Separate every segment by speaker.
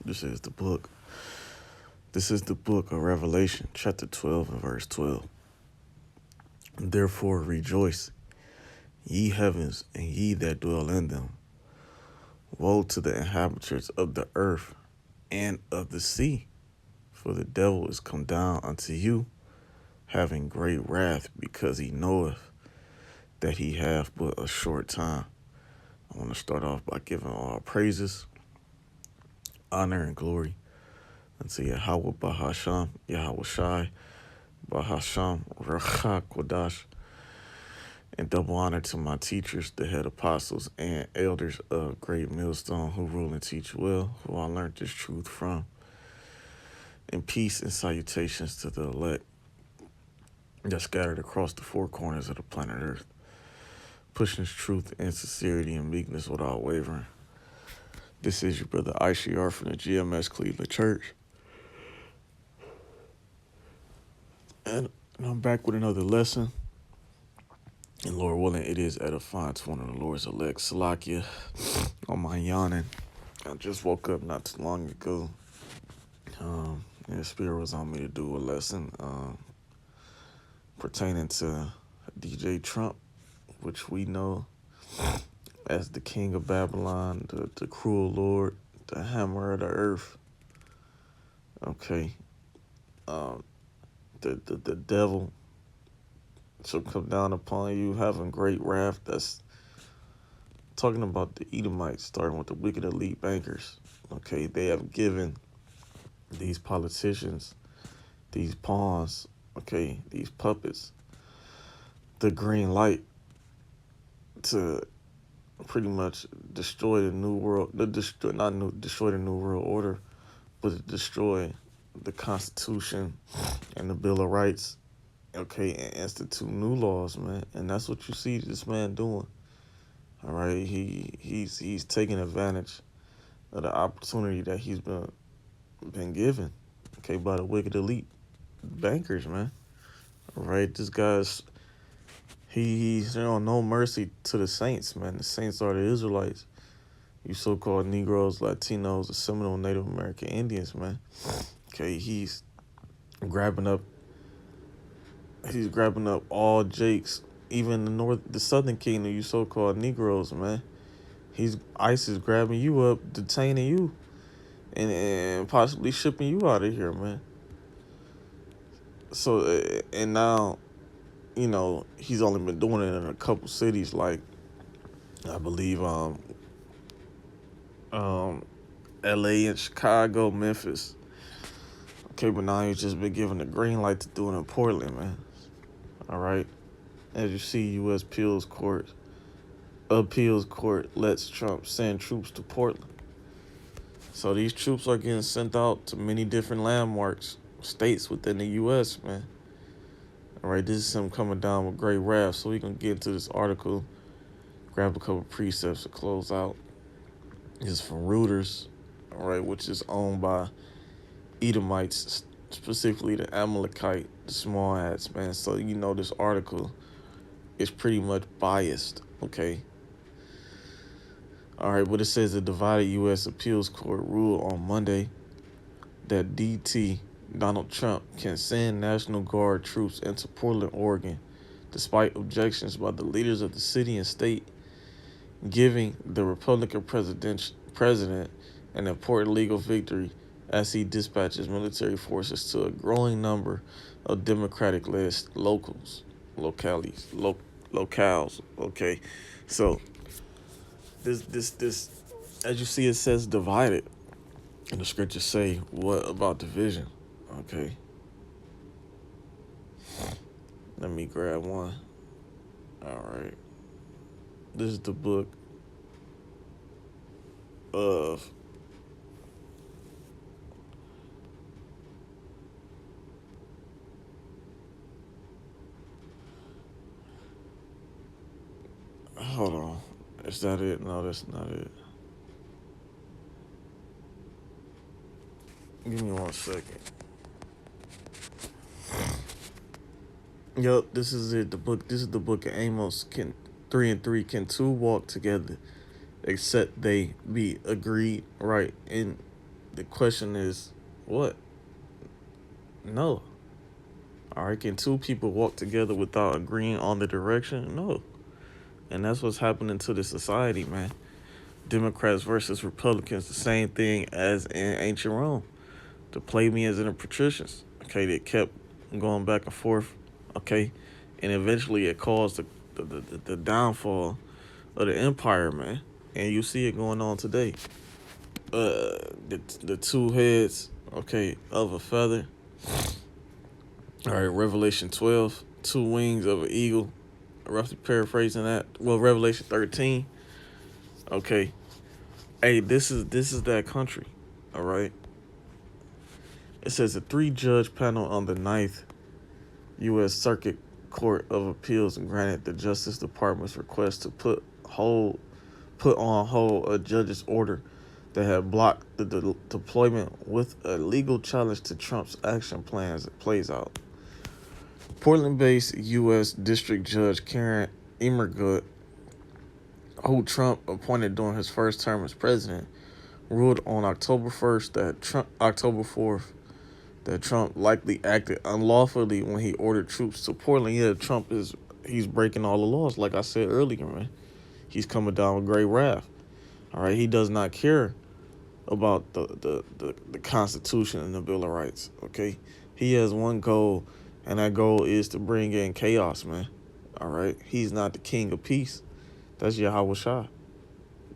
Speaker 1: This is the book. This is the book of Revelation, chapter 12 and verse 12. Therefore rejoice, ye heavens, and ye that dwell in them. Woe to the inhabitants of the earth and of the sea, for the devil is come down unto you, having great wrath, because he knoweth that he hath but a short time. I want to start off by giving all praises, honor, and glory unto Yahweh Bahasham, Yahweh Shai, Bahasham, Racha Kodash, and double honor to my teachers, the head apostles and elders of Great Millstone, who rule and teach well, who I learned this truth from. And peace and salutations to the elect that scattered across the four corners of the planet Earth, pushing this truth and sincerity and meekness without wavering. This is your brother ICR from the GMS Cleveland Church. And I'm back with another lesson. And Lord willing, it is edifying to one of the Lord's elect. Salakia, on my yawning. I just woke up not too long ago. And the Spirit was on me to do a lesson pertaining to DJ Trump, which we know as the king of Babylon, the cruel Lord, the hammer of the earth. Okay. The devil shall come down upon you, having great wrath. That's talking about the Edomites, starting with the wicked elite bankers. Okay, they have given these politicians, these pawns, okay, these puppets, the green light to pretty much destroy the new world, destroy the new world order, but to destroy the Constitution and the Bill of Rights, okay, and institute new laws, man. And that's what you see this man doing. All right, he's taking advantage of the opportunity that he's been given, okay, by the wicked elite bankers, man. All right, this guy's he's showing no mercy to the saints, man. The saints are the Israelites. You so-called Negroes, Latinos, the Seminole Native American Indians, man. Okay, he's grabbing up all Jakes, even the southern kingdom, you so-called Negroes, man. ICE is grabbing you up, detaining you, and possibly shipping you out of here, man. So, and now, he's only been doing it in a couple cities, like, I believe, LA and Chicago, Memphis. Okay, but now he's just been given the green light to do it in Portland, man. All right. As you see, U.S. appeals court lets Trump send troops to Portland. So these troops are getting sent out to many different landmarks, states within the U.S., man. All right, this is him coming down with great wrath. So we can get into this article, grab a couple precepts to close out. This is from Reuters, all right, which is owned by Edomites, specifically the Amalekite, the small hats, man. So this article is pretty much biased, okay? All right, but it says the divided U.S. appeals court ruled on Monday that Donald Trump can send National Guard troops into Portland, Oregon, despite objections by the leaders of the city and state, giving the Republican president an important legal victory as he dispatches military forces to a growing number of Democratic-led locales. Okay, so this, as you see, it says divided, and the scriptures say what about division? Okay, let me grab one. All right, this is the book of hold on. Is that it? No, that's not it. Give me 1 second. Yup, this is it. This is the book of Amos. 3 and 3. Can two walk together except they be agreed? Right. And the question is, what? No. All right, can two people walk together without agreeing on the direction? No. And that's what's happening to the society, man. Democrats versus Republicans, the same thing as in ancient Rome. The plebeians and the patricians. Okay, they kept going back and forth. Okay, and eventually it caused the downfall of the empire, man. And you see it going on today. The two heads, okay, of a feather. All right, Revelation 12, two wings of an eagle. Roughly paraphrasing that. Well, Revelation 13. Okay. Hey, this is that country. All right. It says a three-judge panel on the Ninth U.S. Circuit Court of Appeals granted the Justice Department's request to put on hold a judge's order that had blocked the deployment with a legal challenge to Trump's action plans that plays out. Portland-based U.S. District Judge Karen Emergut, who Trump appointed during his first term as president, ruled on October 4th that Trump likely acted unlawfully when he ordered troops to Portland. Yeah, he's breaking all the laws, like I said earlier, man. He's coming down with great wrath. All right, he does not care about the Constitution and the Bill of Rights. Okay, he has one goal, and that goal is to bring in chaos, man. All right, he's not the king of peace. That's Yahweh Shah.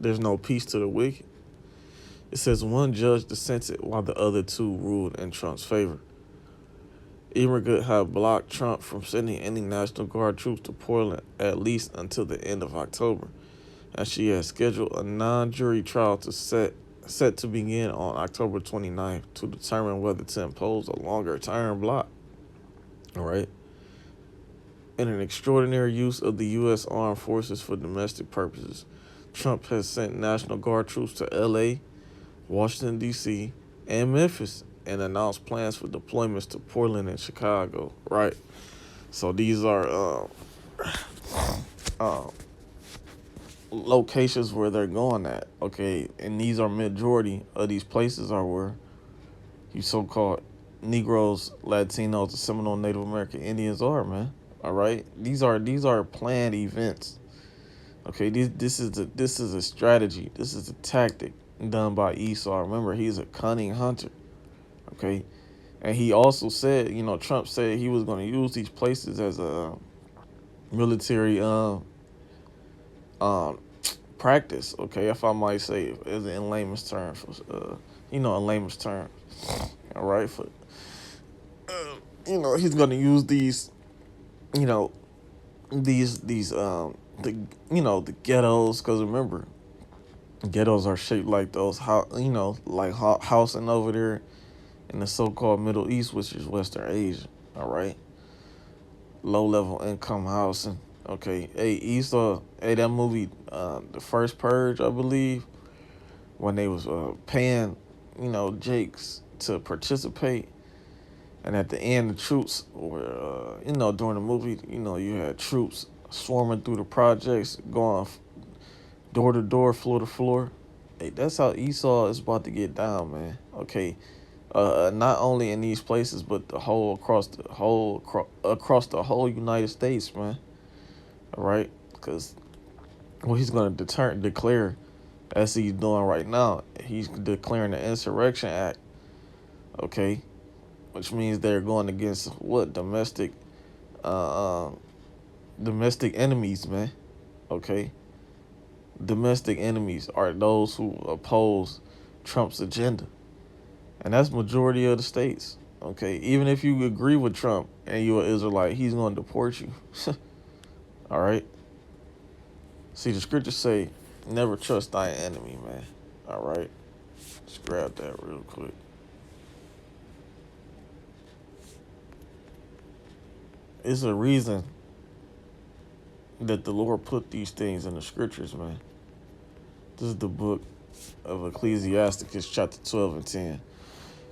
Speaker 1: There's no peace to the wicked. It says one judge dissented while the other two ruled in Trump's favor. Emergut had blocked Trump from sending any National Guard troops to Portland at least until the end of October, and she has scheduled a non-jury trial set to begin on October 29th to determine whether to impose a longer-term block. All right. In an extraordinary use of the U.S. Armed Forces for domestic purposes, Trump has sent National Guard troops to L.A., Washington, D.C., and Memphis, and announced plans for deployments to Portland and Chicago, right? So these are locations where they're going at, okay? And these are majority of these places are where you so-called Negroes, Latinos, the Seminole Native American Indians are, man. All right? These are planned events. Okay, this is a strategy. This is a tactic done by Esau. Remember, he's a cunning hunter. Okay, and he also said, Trump said he was going to use these places as a military practice. Okay, if I might say, as in layman's terms, in layman's terms. All right, he's going to use these, the ghettos, because remember, ghettos are shaped like those, like housing over there in the so-called Middle East, which is Western Asia. All right, low-level income housing. Okay, hey, Esau, hey, that movie, The First Purge, I believe, when they was paying, Jakes to participate, and at the end, the troops were, during the movie, you had troops swarming through the projects, going door to door, floor to floor. Hey, that's how Esau is about to get down, man. Okay, not only in these places, but across the whole United States, man. All right, because what he's going to declare, as he's doing right now, he's declaring the Insurrection Act. Okay, which means they're going against what domestic enemies, man. Okay, domestic enemies are those who oppose Trump's agenda, and that's majority of the states. Okay, even if you agree with Trump and you're an Israelite, he's going to deport you. All right. See, the scriptures say, "Never trust thy enemy," man. All right. Let's grab that real quick. It's a reason that the Lord put these things in the scriptures, man. This is the book of Ecclesiasticus, chapter 12 and 10.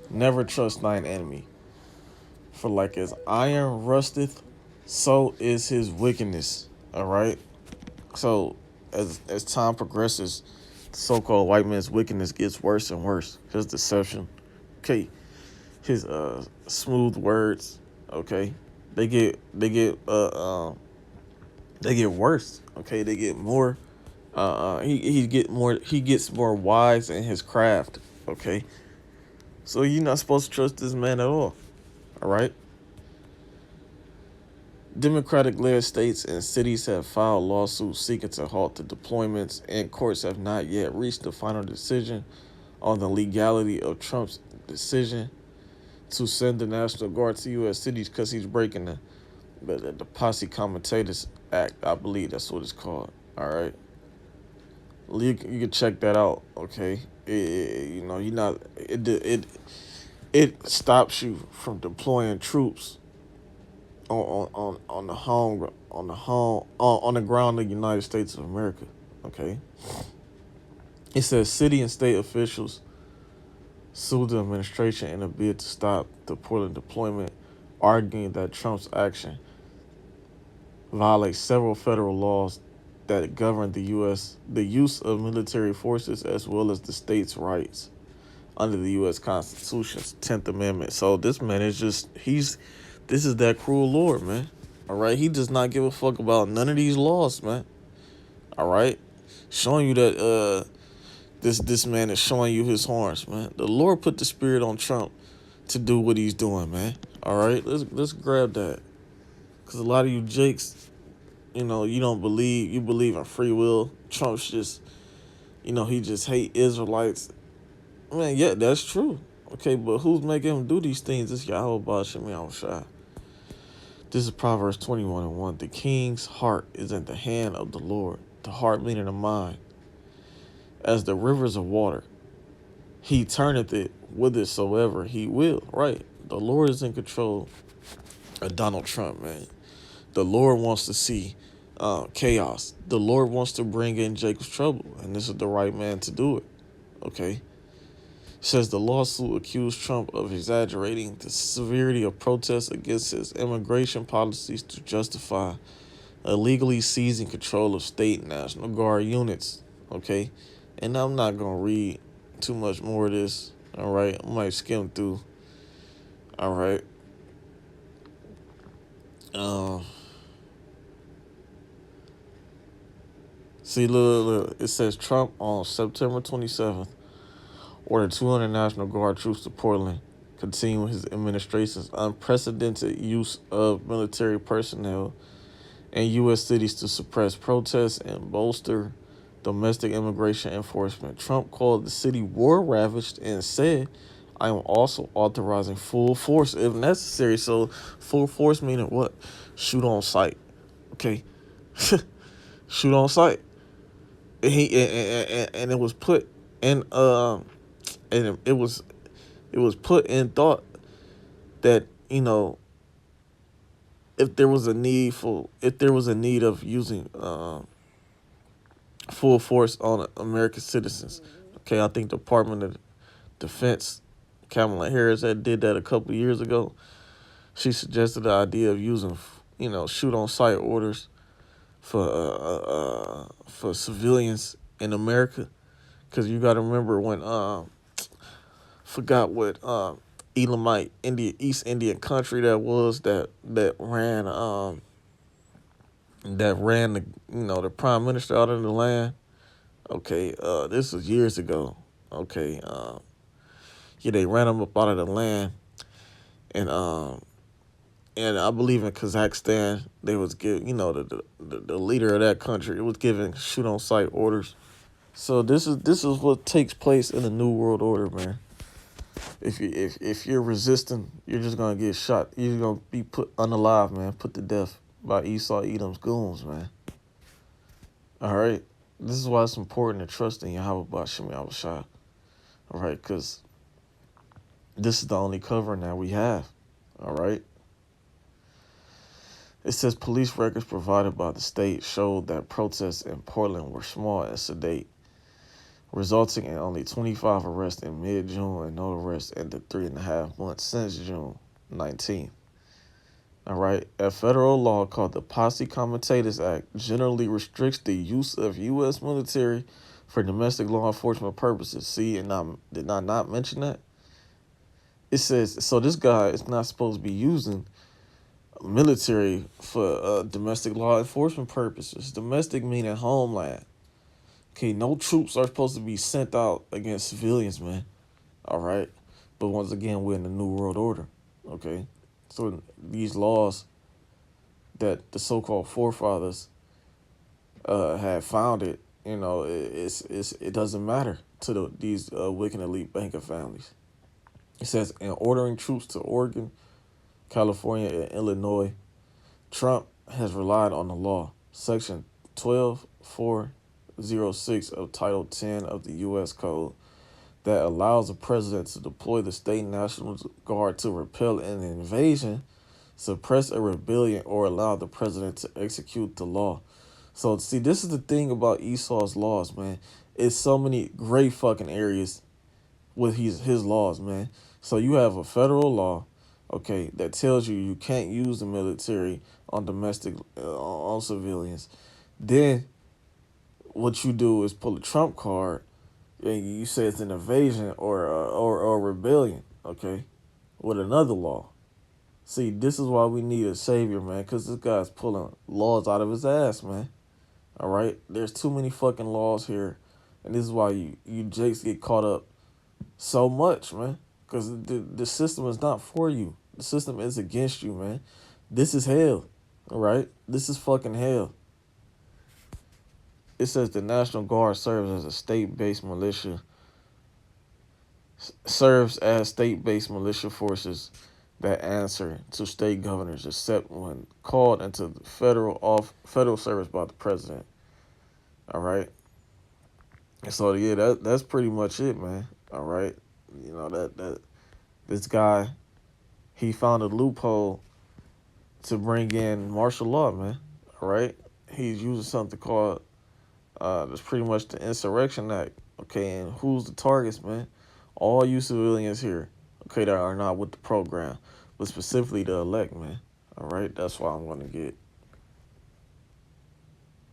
Speaker 1: Never trust thine enemy, for like as iron rusteth, so is his wickedness. All right. So as time progresses, so-called white man's wickedness gets worse and worse. His deception, okay, his smooth words, okay, they get worse. Okay, they get more. He gets more wise in his craft. Okay, so you're not supposed to trust this man at all. All right. Democratic-led states and cities have filed lawsuits seeking to halt the deployments, and courts have not yet reached a final decision on the legality of Trump's decision to send the National Guard to U.S. cities because he's breaking the Posse Comitatus Act. I believe that's what it's called. All right. You can check that out. Okay. You know, you're not. It stops you from deploying troops on the home on the ground of the United States of America. Okay. It says city and state officials sued the administration in a bid to stop the Portland deployment, arguing that Trump's action violates several federal laws that govern the use of military forces as well as the state's rights under the U.S. Constitution's 10th Amendment. So this man is this is that cruel Lord, man. All right, he does not give a fuck about none of these laws, man. All right, showing you that this man is showing you his horns, man. The Lord put the spirit on Trump to do what he's doing, man. All right, let's grab that, because a lot of you jakes, you know, you believe in free will. Trump's just, you know, he just hate Israelites. Man, yeah, that's true. Okay, but who's making him do these things? It's Yahweh Bashim Yahushua. This is Proverbs 21:1. The king's heart is in the hand of the Lord. The heart meaning the mind. As the rivers of water, he turneth it whithersoever he will. Right. The Lord is in control of Donald Trump, man. The Lord wants to see chaos. The Lord wants to bring in Jacob's trouble, and this is the right man to do it. Okay. Says the lawsuit accused Trump of exaggerating the severity of protests against his immigration policies to justify illegally seizing control of state National Guard units. Okay. And I'm not going to read too much more of this. All right. I might skim through. All right. See, look. It says Trump on September 27th ordered 200 National Guard troops to Portland, continuing his administration's unprecedented use of military personnel in U.S. cities to suppress protests and bolster domestic immigration enforcement. Trump called the city war-ravaged and said, I am also authorizing full force if necessary. So full force meaning what? Shoot on sight. Okay? Shoot on sight. And it was put in and it was put in thought that, you know, if there was a need of using full force on American citizens. Okay, I think the Department of Defense, Kamala Harris, that did that a couple of years ago. She suggested the idea of using, you know, shoot on sight orders for civilians in America, because you got to remember when forgot what Elamite East Indian country that was that ran the, you know, the prime minister out of the land. Okay, this was years ago. Okay, yeah, they ran him up out of the land, and I believe in Kazakhstan they was give, you know, the leader of that country, it was giving shoot on sight orders. So this is what takes place in the New World Order, man. If you're resisting, you're just gonna get shot. You're gonna be put unalive, man, put to death by Esau Edom's goons, man. All right, this is why it's important to trust in Yahweh Bashim Yahushua. All right, because this is the only covering that we have. All right. It says police records provided by the state showed that protests in Portland were small and sedate, resulting in only 25 arrests in mid-June and no arrests in the 3.5 months since June 19th. All right, a federal law called the Posse Comitatus Act generally restricts the use of U.S. military for domestic law enforcement purposes. See, and did I not mention that? It says, so this guy is not supposed to be using military for domestic law enforcement purposes. Domestic meaning homeland. Okay, no troops are supposed to be sent out against civilians, man. All right. But once again, we're in the New World Order. Okay. So these laws that the so-called forefathers had founded, it doesn't matter to these wicked elite banker families. It says, in ordering troops to Oregon, California, and Illinois, Trump has relied on the law, Section 12406 of Title 10 of the U.S. Code, that allows the president to deploy the state National Guard to repel an invasion, suppress a rebellion, or allow the president to execute the law. So, see, this is the thing about Esau's laws, man. It's so many great fucking areas with his laws, man. So you have a federal law, okay, that tells you can't use the military on domestic, on civilians. Then what you do is pull a Trump card, and you say it's an invasion or rebellion, okay, with another law. See, this is why we need a savior, man, because this guy's pulling laws out of his ass, man. All right? There's too many fucking laws here, and this is why you jakes get caught up so much, man, because the system is not for you. The system is against you, man. This is hell, all right? This is fucking hell. It says the National Guard serves as state-based militia forces that answer to state governors, except when called into the federal service by the president. All right. So yeah, that's pretty much it, man. All right. That this guy, he found a loophole to bring in martial law, man. All right. He's using something called that's pretty much the Insurrection Act. Okay, and who's the targets, man? All you civilians here, okay, that are not with the program, but specifically the elect, man. All right, that's why I'm gonna get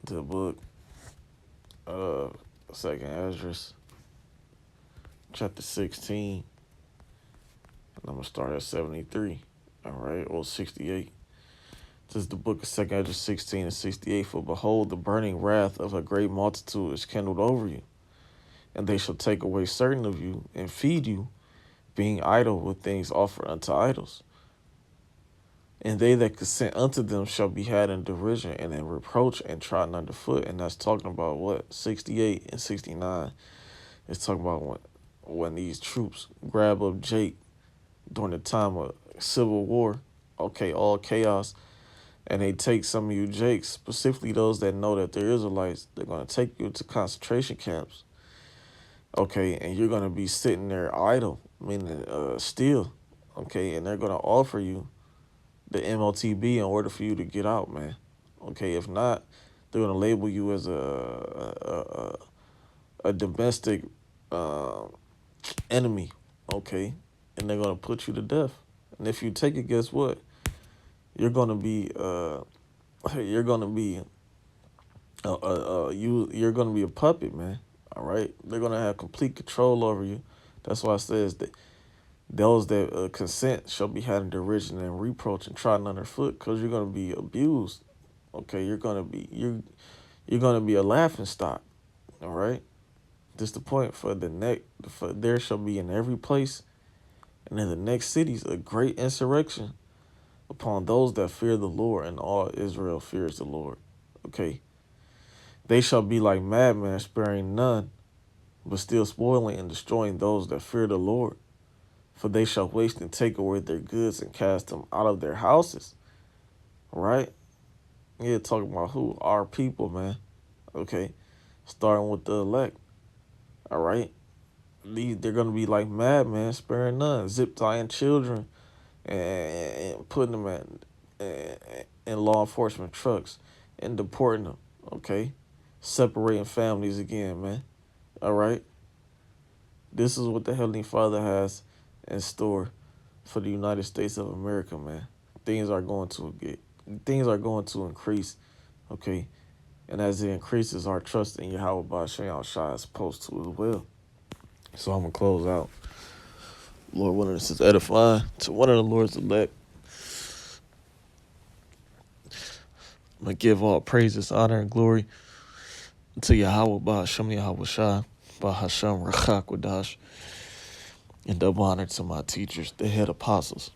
Speaker 1: the book. Second Esdras, chapter 16. And I'm gonna start at 73. All right, or 68. This is the book of Second Esdras 16 and 68. For behold, the burning wrath of a great multitude is kindled over you, and they shall take away certain of you and feed you, being idle with things offered unto idols. And they that consent unto them shall be had in derision and in reproach and trodden underfoot. And that's talking about what? 68 and 69. It's talking about when these troops grab up Jake during the time of civil war, okay, all chaos, and they take some of you Jakes, specifically those that know that they're Israelites, they're going to take you to concentration camps, okay, and you're going to be sitting there idle, meaning still, okay, and they're going to offer you the MOTB in order for you to get out, man. Okay, if not, they're gonna label you as a domestic enemy. Okay, and they're gonna put you to death. And if you take it, guess what? You're gonna be you're gonna be you're gonna be a puppet, man. All right, they're gonna have complete control over you. That's why it says that those that consent shall be had in derision and reproach and trodden underfoot, because you're gonna be abused. Okay, you're gonna be a laughing stock. All right, this the point for the next. For there shall be in every place and in the next cities a great insurrection upon those that fear the Lord, and all Israel fears the Lord. Okay, they shall be like madmen, sparing none, but still spoiling and destroying those that fear the Lord. For they shall waste and take away their goods and cast them out of their houses. Right? Yeah, talking about who? Our people, man. Okay? Starting with the elect. All right? They're going to be like madmen, sparing none, zip tying children and putting them in law enforcement trucks and deporting them. Okay? Separating families again, man. All right? This is what the Heavenly Father has in store for the United States of America, man. Things are going to increase, okay? And as it increases, our trust in Yahweh Ba'Shem Shai is supposed to as well. So I'm going to close out. Lord willing, this is edifying to one of the Lord's elect. I'm going to give all praises, honor, and glory to Yahweh Ba'Shem Yahweh Shai, Ba'Hashem Rachak Wadash, and double honor to my teachers, the head apostles,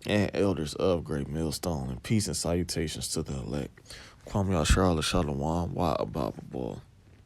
Speaker 1: and elders of Great Millstone, and peace and salutations to the elect. Kwame Yashar Shalom, Wa Ababa.